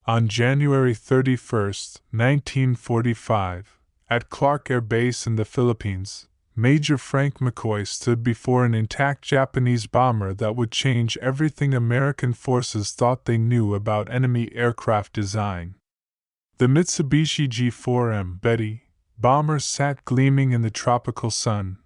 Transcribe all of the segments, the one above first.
On January 31, 1945, at Clark Air Base in the Philippines, Major Frank McCoy stood before an intact Japanese bomber that would change everything American forces thought they knew about enemy aircraft design. The Mitsubishi G4M Betty bomber sat gleaming in the tropical sun,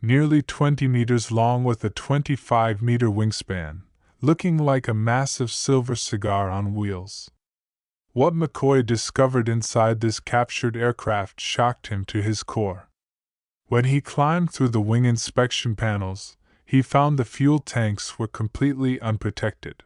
nearly 20 meters long with a 25-meter wingspan, looking like a massive silver cigar on wheels. What McCoy discovered inside this captured aircraft shocked him to his core. When he climbed through the wing inspection panels, he found the fuel tanks were completely unprotected.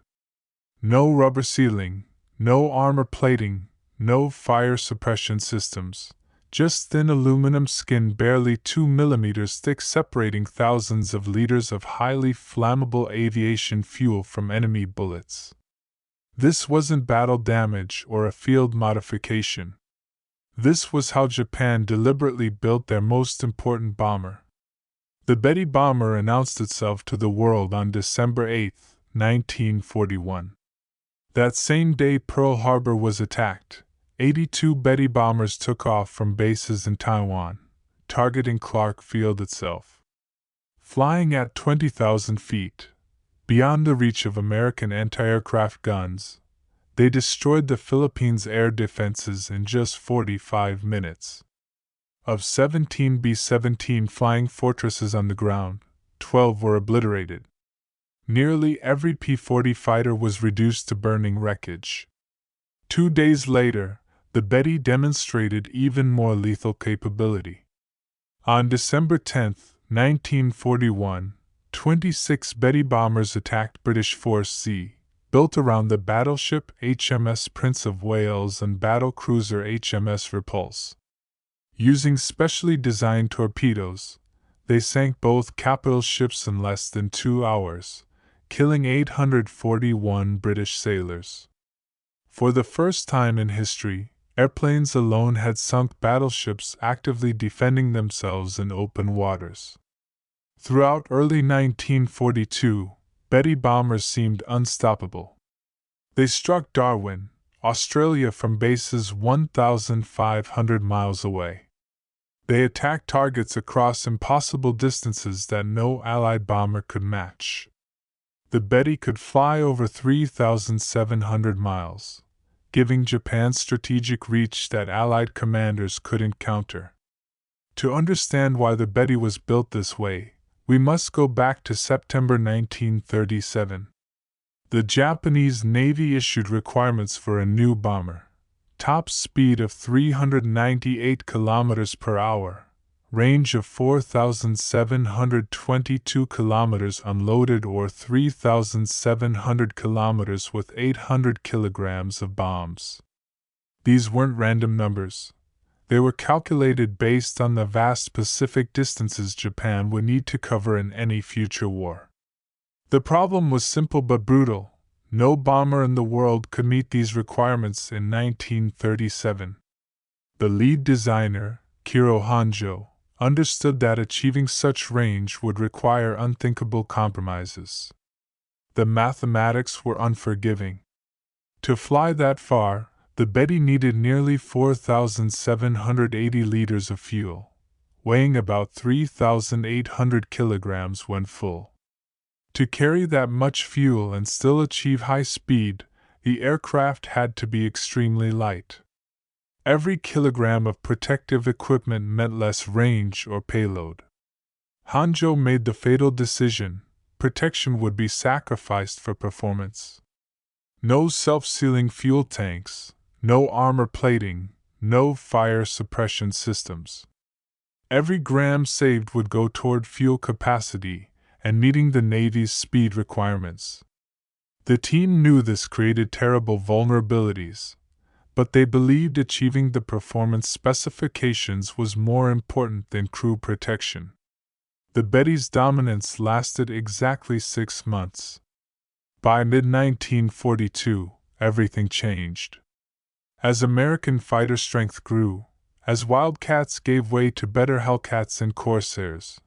No rubber sealing, no armor plating, no fire suppression systems, just thin aluminum skin barely 2 millimeters thick separating thousands of liters of highly flammable aviation fuel from enemy bullets. This wasn't battle damage or a field modification. This was how Japan deliberately built their most important bomber. The Betty bomber announced itself to the world on December 8, 1941. That same day Pearl Harbor was attacked, 82 Betty bombers took off from bases in Taiwan, targeting Clark Field itself. Flying at 20,000 feet, beyond the reach of American anti-aircraft guns, they destroyed the Philippines' air defenses in just 45 minutes. Of 17 B-17 flying fortresses on the ground, 12 were obliterated. Nearly every P-40 fighter was reduced to burning wreckage. 2 days later, the Betty demonstrated even more lethal capability. On December 10, 1941, 26 Betty bombers attacked British Force Z, built around the battleship HMS Prince of Wales and battlecruiser HMS Repulse. Using specially designed torpedoes, they sank both capital ships in less than 2 hours, killing 841 British sailors. For the first time in history, airplanes alone had sunk battleships actively defending themselves in open waters. Throughout early 1942, Betty bombers seemed unstoppable. They struck Darwin, Australia from bases 1,500 miles away. They attacked targets across impossible distances that no Allied bomber could match. The Betty could fly over 3,700 miles, giving Japan strategic reach that Allied commanders couldn't counter. To understand why the Betty was built this way, we must go back to September 1937. The Japanese Navy issued requirements for a new bomber. Top speed of 398 km per hour, range of 4,722 km unloaded or 3,700 km with 800 kilograms of bombs. These weren't random numbers. They were calculated based on the vast Pacific distances Japan would need to cover in any future war. The problem was simple but brutal. No bomber in the world could meet these requirements in 1937. The lead designer, Kiro Honjo, understood that achieving such range would require unthinkable compromises. The mathematics were unforgiving. To fly that far, the Betty needed nearly 4,780 liters of fuel, weighing about 3,800 kilograms when full. To carry that much fuel and still achieve high speed, the aircraft had to be extremely light. Every kilogram of protective equipment meant less range or payload. Honjo made the fatal decision: protection would be sacrificed for performance. No self-sealing fuel tanks, no armor plating, no fire suppression systems. Every gram saved would go toward fuel capacity and meeting the Navy's speed requirements. The team knew this created terrible vulnerabilities, but they believed achieving the performance specifications was more important than crew protection. The Betty's dominance lasted exactly 6 months. By mid-1942, everything changed. As American fighter strength grew, as Wildcats gave way to better Hellcats and Corsairs,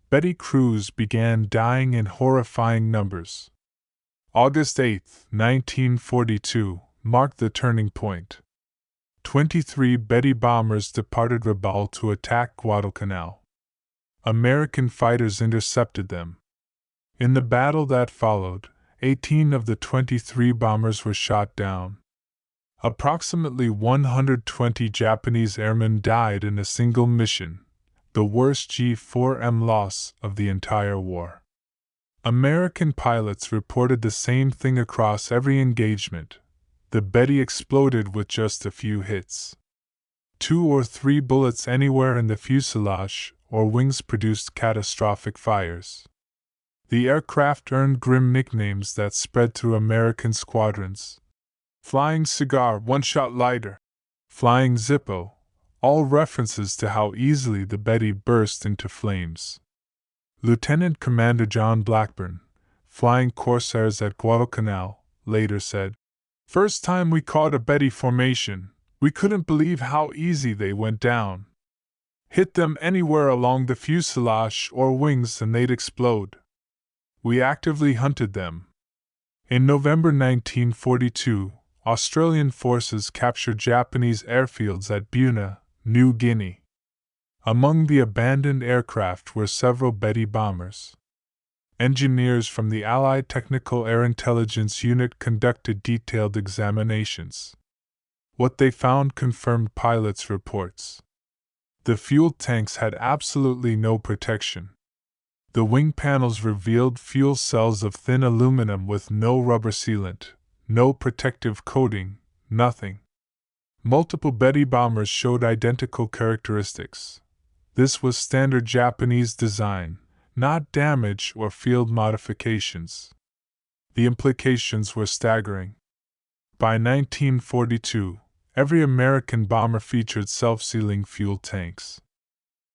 Betty crews began dying in horrifying numbers. August 8, 1942, marked the turning point. 23 Betty bombers departed Repulse to attack Guadalcanal. American fighters intercepted them. In the battle that followed, 18 of the 23 bombers were shot down. Approximately 120 Japanese airmen died in a single mission, the worst G4M loss of the entire war. American pilots reported the same thing across every engagement. The Betty exploded with just a few hits. 2 or 3 bullets anywhere in the fuselage or wings produced catastrophic fires. The aircraft earned grim nicknames that spread through American squadrons. Flying Cigar, One-Shot Lighter, Flying Zippo, all references to how easily the Betty burst into flames. Lieutenant Commander John Blackburn, flying Corsairs at Guadalcanal, later said, "First time we caught a Betty formation, we couldn't believe how easy they went down. Hit them anywhere along the fuselage or wings and they'd explode. We actively hunted them." In November 1942, Australian forces captured Japanese airfields at Buna, New Guinea. Among the abandoned aircraft were several Betty bombers. Engineers from the Allied Technical Air Intelligence Unit conducted detailed examinations. What they found confirmed pilots' reports. The fuel tanks had absolutely no protection. The wing panels revealed fuel cells of thin aluminum with no rubber sealant, no protective coating, nothing. Multiple Betty bombers showed identical characteristics. This was standard Japanese design, not damage or field modifications. The implications were staggering. By 1942, every American bomber featured self-sealing fuel tanks.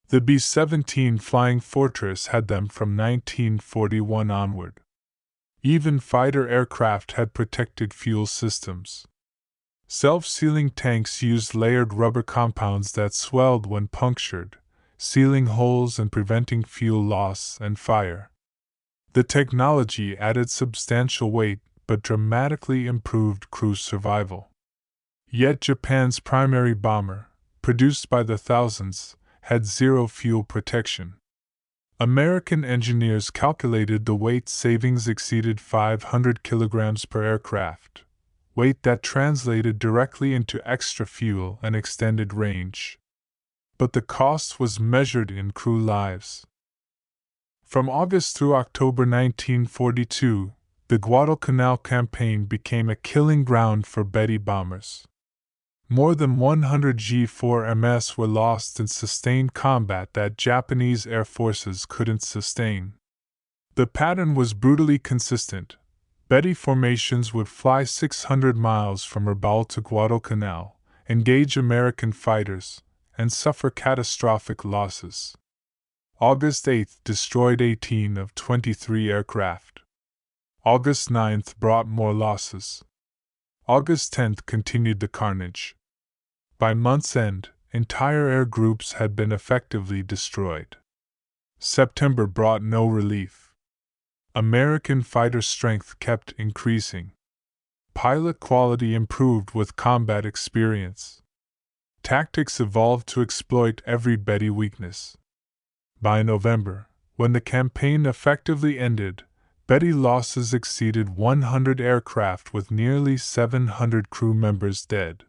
The B-17 Flying Fortress had them from 1941 onward. Even fighter aircraft had protected fuel systems. Self-sealing tanks used layered rubber compounds that swelled when punctured, sealing holes and preventing fuel loss and fire. The technology added substantial weight but dramatically improved crew survival. Yet Japan's primary bomber, produced by the thousands, had zero fuel protection. American engineers calculated the weight savings exceeded 500 kilograms per aircraft, weight that translated directly into extra fuel and extended range. But the cost was measured in crew lives. From August through October 1942, the Guadalcanal campaign became a killing ground for Betty bombers. More than 100 G4Ms were lost in sustained combat that Japanese air forces couldn't sustain. The pattern was brutally consistent. Betty formations would fly 600 miles from Repulse to Guadalcanal, engage American fighters, and suffer catastrophic losses. August 8 destroyed 18 of 23 aircraft. August 9 brought more losses. August 10 continued the carnage. By month's end, entire air groups had been effectively destroyed. September brought no relief. American fighter strength kept increasing. Pilot quality improved with combat experience. Tactics evolved to exploit every Betty weakness. By November, when the campaign effectively ended, Betty losses exceeded 100 aircraft with nearly 700 crew members dead.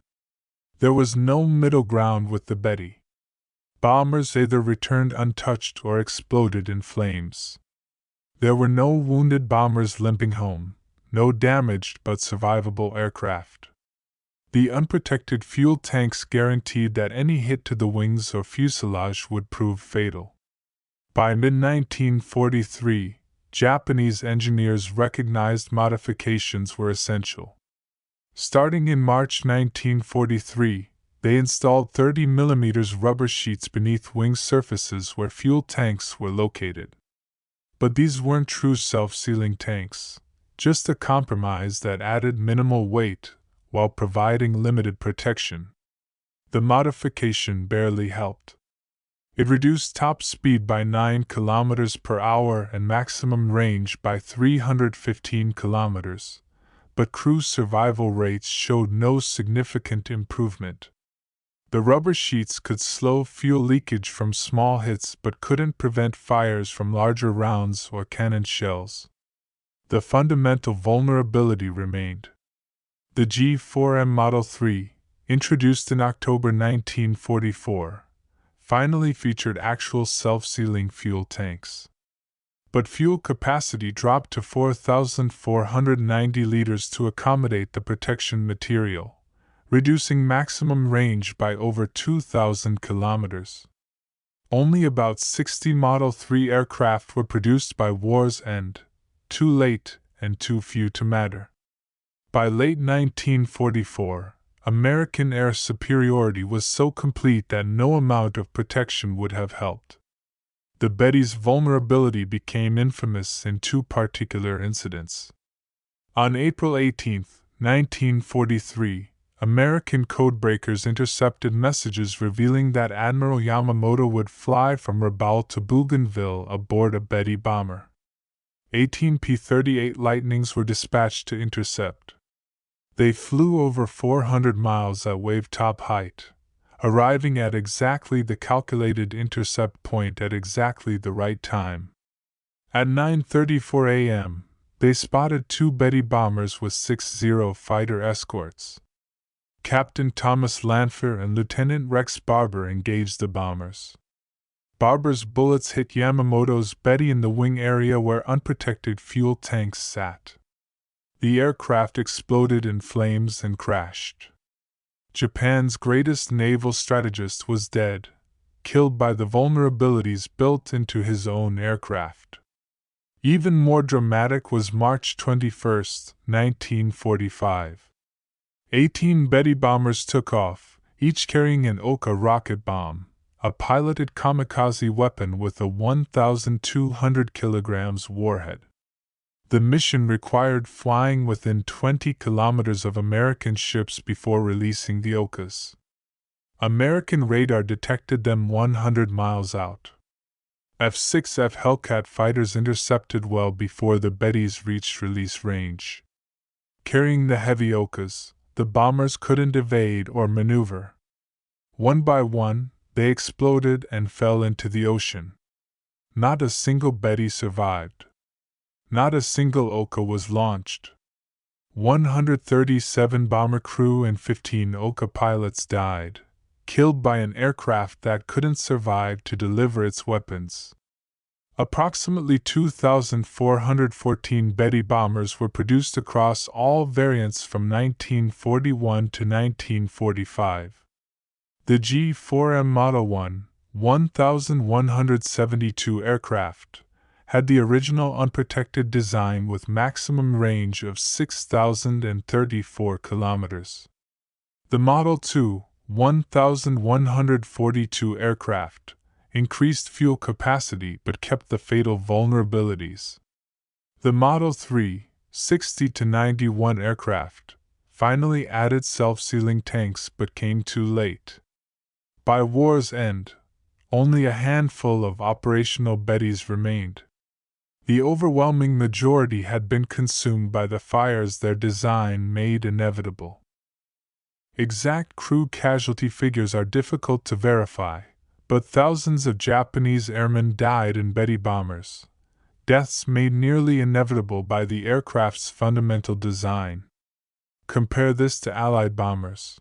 There was no middle ground with the Betty. Bombers either returned untouched or exploded in flames. There were no wounded bombers limping home, no damaged but survivable aircraft. The unprotected fuel tanks guaranteed that any hit to the wings or fuselage would prove fatal. By mid-1943, Japanese engineers recognized modifications were essential. Starting in March 1943, they installed 30 mm rubber sheets beneath wing surfaces where fuel tanks were located. But these weren't true self-sealing tanks, just a compromise that added minimal weight while providing limited protection. The modification barely helped. It reduced top speed by 9 km per hour and maximum range by 315 km, but crew survival rates showed no significant improvement. The rubber sheets could slow fuel leakage from small hits but couldn't prevent fires from larger rounds or cannon shells. The fundamental vulnerability remained. The G4M Model 3, introduced in October 1944, finally featured actual self-sealing fuel tanks. But fuel capacity dropped to 4,490 liters to accommodate the protection material, reducing maximum range by over 2,000 kilometers. Only about 60 Model 3 aircraft were produced by war's end, too late and too few to matter. By late 1944, American air superiority was so complete that no amount of protection would have helped. The Betty's vulnerability became infamous in two particular incidents. On April 18, 1943, American codebreakers intercepted messages revealing that Admiral Yamamoto would fly from Rabaul to Bougainville aboard a Betty bomber. 18 P-38 Lightnings were dispatched to intercept. They flew over 400 miles at wave-top height, arriving at exactly the calculated intercept point at exactly the right time. At 9:34 a.m., they spotted two Betty bombers with 60 fighter escorts. Captain Thomas Lanphier and Lieutenant Rex Barber engaged the bombers. Barber's bullets hit Yamamoto's Betty in the wing area where unprotected fuel tanks sat. The aircraft exploded in flames and crashed. Japan's greatest naval strategist was dead, killed by the vulnerabilities built into his own aircraft. Even more dramatic was March 21, 1945. 18 Betty bombers took off, each carrying an Oka rocket bomb, a piloted kamikaze weapon with a 1,200 kilograms warhead. The mission required flying within 20 kilometers of American ships before releasing the Okas. American radar detected them 100 miles out. F-6F Hellcat fighters intercepted well before the Bettys reached release range. Carrying the heavy Okas, the bombers couldn't evade or maneuver. One by one, they exploded and fell into the ocean. Not a single Betty survived. Not a single Oka was launched. 137 bomber crew and 15 Oka pilots died, killed by an aircraft that couldn't survive to deliver its weapons. Approximately 2,414 Betty bombers were produced across all variants from 1941 to 1945. The G4M Model 1,172 aircraft, had the original unprotected design with maximum range of 6,034 kilometers. The Model 2, 1,142 aircraft, increased fuel capacity but kept the fatal vulnerabilities. The Model 3, 60 to 91 aircraft, finally added self-sealing tanks but came too late. By war's end, only a handful of operational Bettys remained. The overwhelming majority had been consumed by the fires their design made inevitable. Exact crew casualty figures are difficult to verify, but thousands of Japanese airmen died in Betty bombers, deaths made nearly inevitable by the aircraft's fundamental design. Compare this to Allied bombers.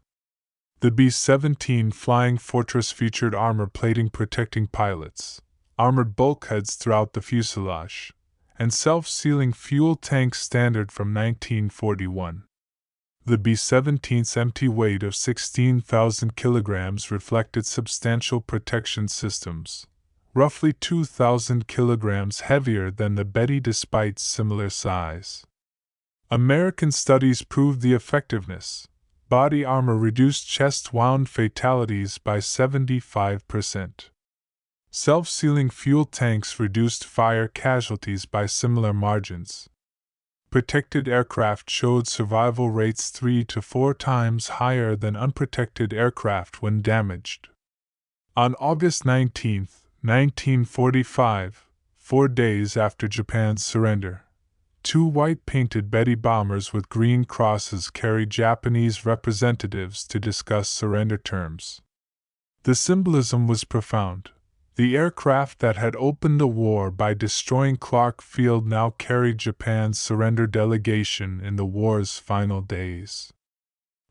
The B-17 Flying Fortress featured armor plating protecting pilots, armored bulkheads throughout the fuselage, and self-sealing fuel tanks standard from 1941. The B-17's empty weight of 16,000 kilograms reflected substantial protection systems, roughly 2,000 kilograms heavier than the Betty despite similar size. American studies proved the effectiveness. Body armor reduced chest-wound fatalities by 75%. Self-sealing fuel tanks reduced fire casualties by similar margins. Protected aircraft showed survival rates 3 to 4 times higher than unprotected aircraft when damaged. On August 19, 1945, 4 days after Japan's surrender, 2 white-painted Betty bombers with green crosses carried Japanese representatives to discuss surrender terms. The symbolism was profound. The aircraft that had opened the war by destroying Clark Field now carried Japan's surrender delegation in the war's final days.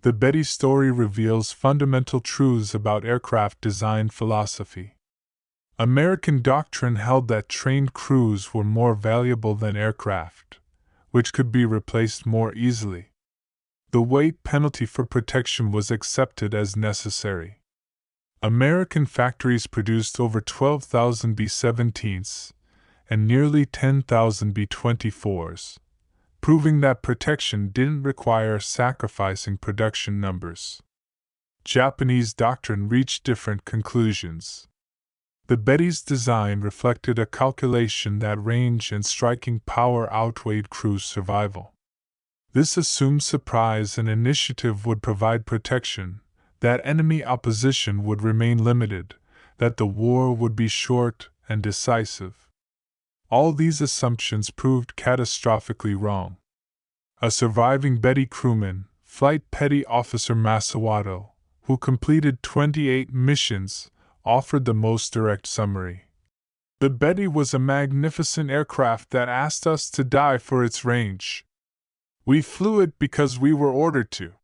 The Betty story reveals fundamental truths about aircraft design philosophy. American doctrine held that trained crews were more valuable than aircraft, which could be replaced more easily. The weight penalty for protection was accepted as necessary. American factories produced over 12,000 B-17s and nearly 10,000 B-24s, proving that protection didn't require sacrificing production numbers. Japanese doctrine reached different conclusions. The Betty's design reflected a calculation that range and striking power outweighed crew survival. This assumed surprise and initiative would provide protection, that enemy opposition would remain limited, that the war would be short and decisive. All these assumptions proved catastrophically wrong. A surviving Betty crewman, Flight Petty Officer Masawato, who completed 28 missions, offered the most direct summary. The Betty was a magnificent aircraft that asked us to die for its range. We flew it because we were ordered to.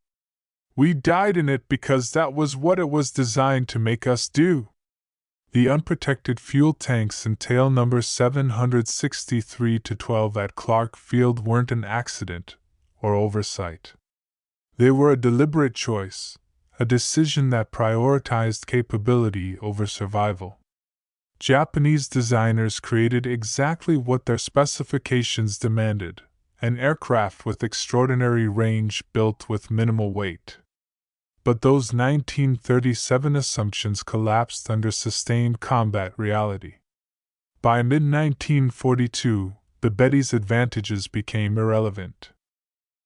We died in it because that was what it was designed to make us do. The unprotected fuel tanks in tail number 763-12 at Clark Field weren't an accident or oversight. They were a deliberate choice, a decision that prioritized capability over survival. Japanese designers created exactly what their specifications demanded, an aircraft with extraordinary range built with minimal weight. But those 1937 assumptions collapsed under sustained combat reality. By mid-1942, the Betty's advantages became irrelevant.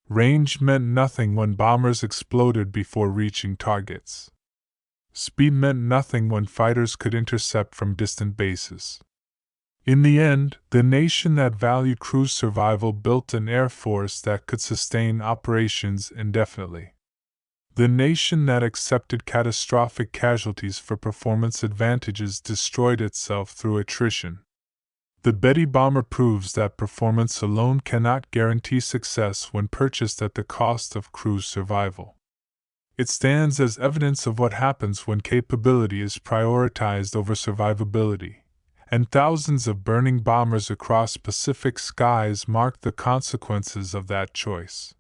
Range meant nothing when bombers exploded before reaching targets. Speed meant nothing when fighters could intercept from distant bases. In the end, the nation that valued crew survival built an air force that could sustain operations indefinitely. The nation that accepted catastrophic casualties for performance advantages destroyed itself through attrition. The Betty bomber proves that performance alone cannot guarantee success when purchased at the cost of crew survival. It stands as evidence of what happens when capability is prioritized over survivability, and thousands of burning bombers across Pacific skies mark the consequences of that choice.